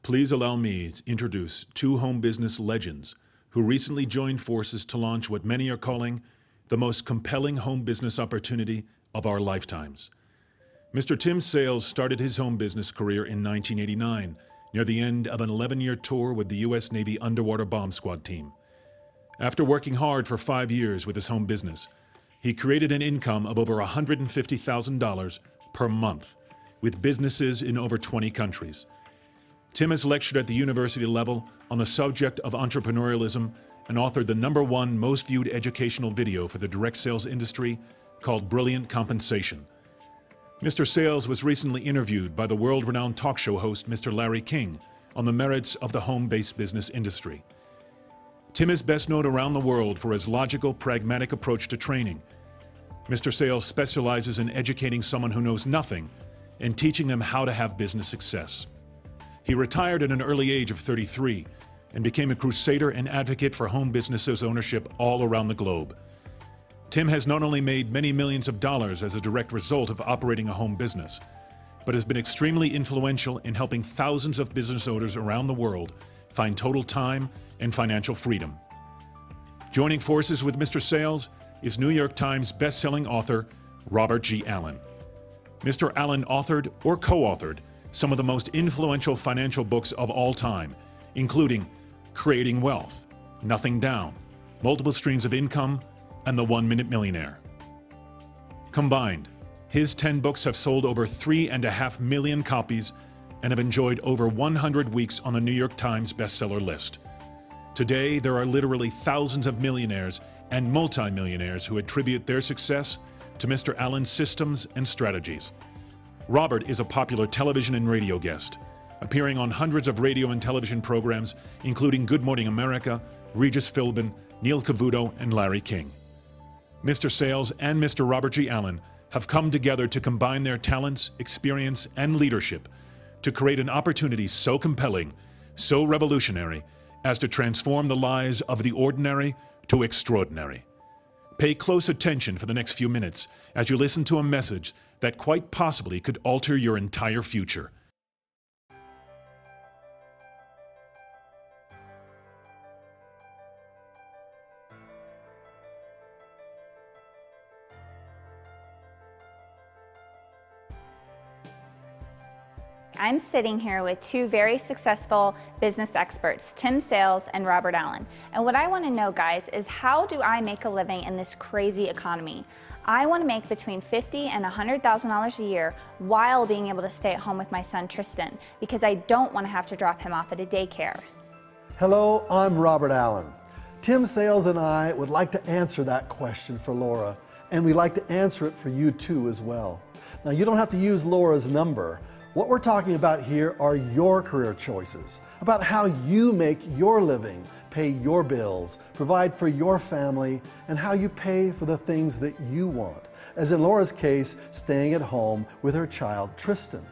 Please allow me to introduce two home business legends who recently joined forces to launch what many are calling the most compelling home business opportunity of our lifetimes. Mr. Tim Sales started his home business career in 1989, near the end of an 11-year tour with the U.S. Navy Underwater Bomb Squad team. After working hard for 5 years with his home business, he created an income of over $150,000 per month, with businesses in over 20 countries. Tim has lectured at the university level on the subject of entrepreneurialism and authored the #1 most viewed educational video for the direct sales industry called Brilliant Compensation. Mr. Sales was recently interviewed by the world-renowned talk show host Mr. Larry King on the merits of the home-based business industry. Tim is best known around the world for his logical, pragmatic approach to training. Mr. Sales specializes in educating someone who knows nothing and teaching them how to have business success. He retired at an early age of 33 and became a crusader and advocate for home businesses ownership all around the globe. Tim has not only made many millions of dollars as a direct result of operating a home business, but has been extremely influential in helping thousands of business owners around the world find total time and financial freedom. Joining forces with Mr. Sales is New York Times best-selling author Robert G. Allen. Mr. Allen authored or co-authored some of the most influential financial books of all time, including Creating Wealth, Nothing Down, Multiple Streams of Income, and The 1-Minute Millionaire. Combined, his 10 books have sold over 3.5 million copies and have enjoyed over 100 weeks on the New York Times bestseller list. Today, there are literally thousands of millionaires and multimillionaires who attribute their success to Mr. Allen's systems and strategies. Robert is a popular television and radio guest, appearing on hundreds of radio and television programs, including Good Morning America, Regis Philbin, Neil Cavuto, and Larry King. Mr. Sales and Mr. Robert G. Allen have come together to combine their talents, experience, and leadership to create an opportunity so compelling, so revolutionary, as to transform the lives of the ordinary to extraordinary. Pay close attention for the next few minutes as you listen to a message that quite possibly could alter your entire future. I'm sitting here with two very successful business experts, Tim Sales and Robert Allen. And what I want to know, guys, is how do I make a living in this crazy economy? I want to make between $50,000 and $100,000 a year while being able to stay at home with my son Tristan, because I don't want to have to drop him off at a daycare. Hello, I'm Robert Allen. Tim Sales and I would like to answer that question for Laura, and we'd like to answer it for you too as well. Now, you don't have to use Laura's number. What we're talking about here are your career choices, about how you make your living, pay your bills, provide for your family, and how you pay for the things that you want. As in Laura's case, staying at home with her child, Tristan.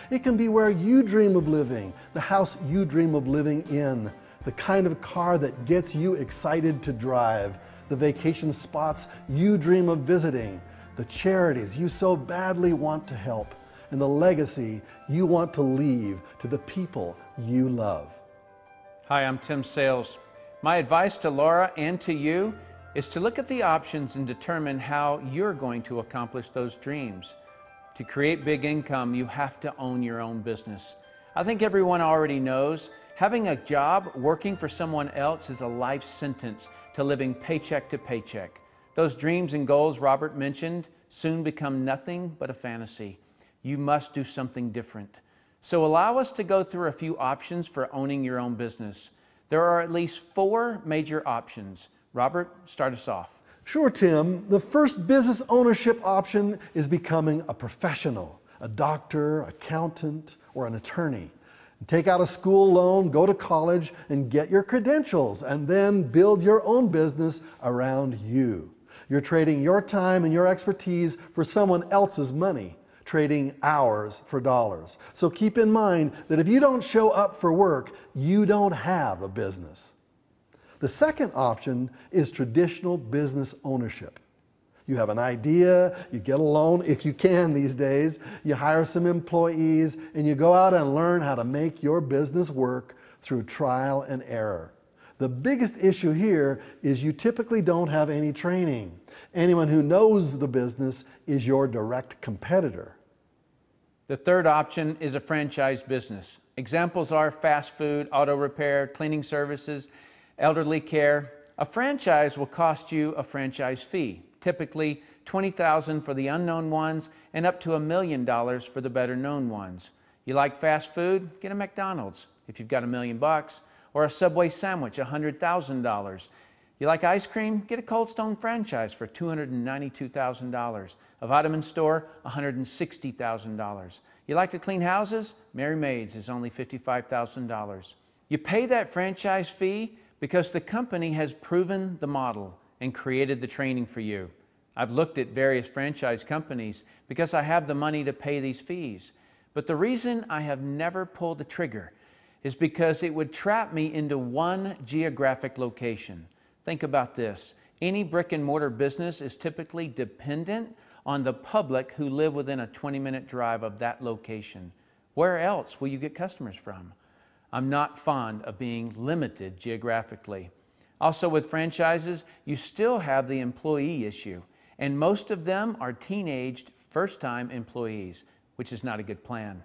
It can be where you dream of living, the house you dream of living in, the kind of car that gets you excited to drive, the vacation spots you dream of visiting, the charities you so badly want to help, and the legacy you want to leave to the people you love. Hi, I'm Tim Sales. My advice to Laura and to you is to look at the options and determine how you're going to accomplish those dreams. To create big income, you have to own your own business. I think everyone already knows having a job working for someone else is a life sentence to living paycheck to paycheck. Those dreams and goals Robert mentioned soon become nothing but a fantasy. You must do something different. So allow us to go through a few options for owning your own business. There are at least 4 major options. Robert, start us off. Sure, Tim. The first business ownership option is becoming a professional, a doctor, accountant, or an attorney. Take out a school loan, go to college, and get your credentials, and then build your own business around you. You're trading your time and your expertise for someone else's money, trading hours for dollars. So keep in mind that if you don't show up for work, you don't have a business. The second option is traditional business ownership. You have an idea, you get a loan if you can these days, you hire some employees, and you go out and learn how to make your business work through trial and error. The biggest issue here is you typically don't have any training. Anyone who knows the business is your direct competitor. The third option is a franchise business. Examples are fast food, auto repair, cleaning services, elderly care. A franchise will cost you a franchise fee, typically $20,000 for the unknown ones and up to $1 million for the better known ones. You like fast food? Get a McDonald's if you've got $1 million, or a Subway sandwich, $100,000. You like ice cream? Get a Cold Stone franchise for $292,000. A vitamin store, $160,000. You like to clean houses? Mary Maid's is only $55,000. You pay that franchise fee because the company has proven the model and created the training for you. I've looked at various franchise companies because I have the money to pay these fees. But the reason I have never pulled the trigger is because it would trap me into one geographic location. Think about this. Any brick and mortar business is typically dependent on the public who live within a 20-minute drive of that location. Where else will you get customers from? I'm not fond of being limited geographically. Also with franchises, you still have the employee issue, and most of them are teenaged, first-time employees, which is not a good plan.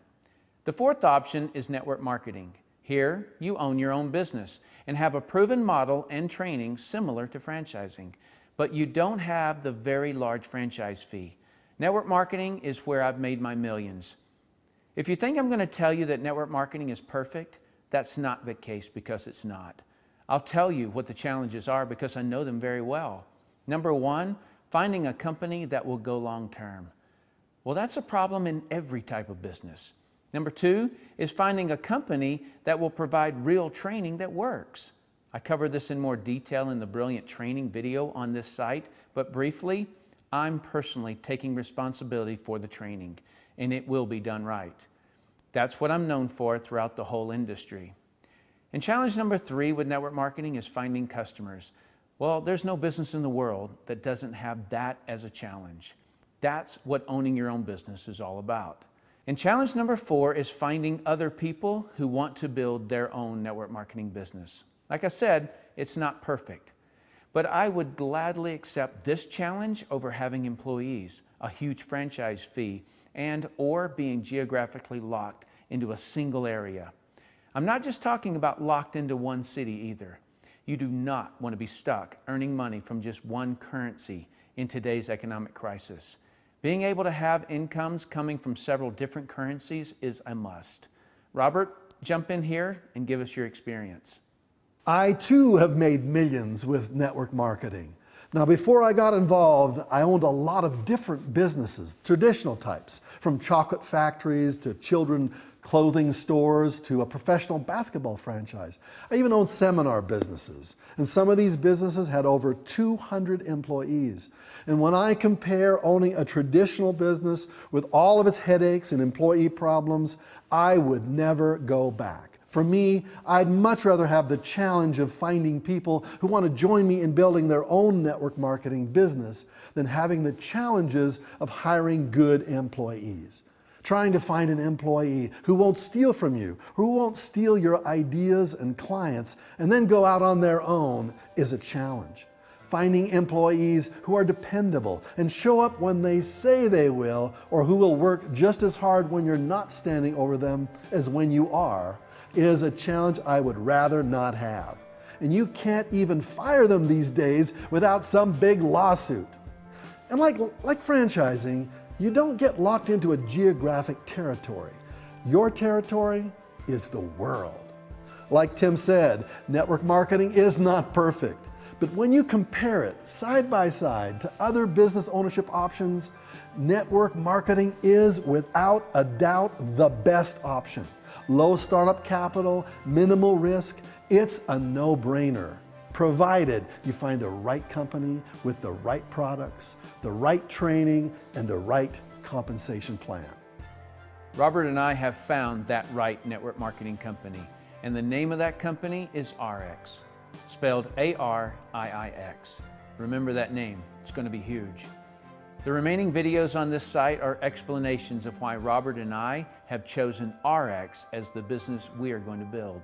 The fourth option is network marketing. Here, you own your own business and have a proven model and training similar to franchising, but you don't have the very large franchise fee. Network marketing is where I've made my millions. If you think I'm going to tell you that network marketing is perfect, that's not the case because it's not. I'll tell you what the challenges are because I know them very well. Number one, finding a company that will go long term. Well, that's a problem in every type of business. Number two is finding a company that will provide real training that works. I cover this in more detail in the brilliant training video on this site, but briefly, I'm personally taking responsibility for the training, and it will be done right. That's what I'm known for throughout the whole industry. And challenge number three with network marketing is finding customers. Well, there's no business in the world that doesn't have that as a challenge. That's what owning your own business is all about. And challenge number four is finding other people who want to build their own network marketing business. Like I said, it's not perfect, but I would gladly accept this challenge over having employees, a huge franchise fee, or being geographically locked into a single area. I'm not just talking about locked into one city either. You do not want to be stuck earning money from just one currency in today's economic crisis. Being able to have incomes coming from several different currencies is a must. Robert, jump in here and give us your experience. I too have made millions with network marketing. Now, before I got involved, I owned a lot of different businesses, traditional types, from chocolate factories to children clothing stores to a professional basketball franchise. I even owned seminar businesses, and some of these businesses had over 200 employees. And when I compare owning a traditional business with all of its headaches and employee problems, I would never go back. For me, I'd much rather have the challenge of finding people who want to join me in building their own network marketing business than having the challenges of hiring good employees. Trying to find an employee who won't steal from you, who won't steal your ideas and clients, and then go out on their own is a challenge. Finding employees who are dependable and show up when they say they will, or who will work just as hard when you're not standing over them as when you are, is a challenge I would rather not have. And you can't even fire them these days without some big lawsuit. And like franchising, you don't get locked into a geographic territory. Your territory is the world. Like Tim said, network marketing is not perfect. But when you compare it side by side to other business ownership options, network marketing is without a doubt the best option. Low startup capital, minimal risk, it's a no-brainer, provided you find the right company with the right products, the right training, and the right compensation plan. Robert and I have found that right network marketing company, and the name of that company is ARIIX, spelled A-R-I-I-X. Remember that name, it's going to be huge. The remaining videos on this site are explanations of why Robert and I have chosen ARIIX as the business we are going to build.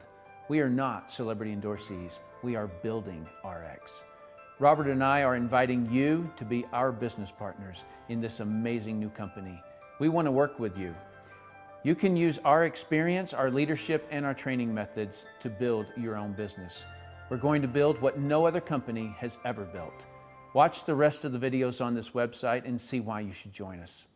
We are not celebrity endorsees, we are building ARIIX. Robert and I are inviting you to be our business partners in this amazing new company. We want to work with you. You can use our experience, our leadership, and our training methods to build your own business. We're going to build what no other company has ever built. Watch the rest of the videos on this website and see why you should join us.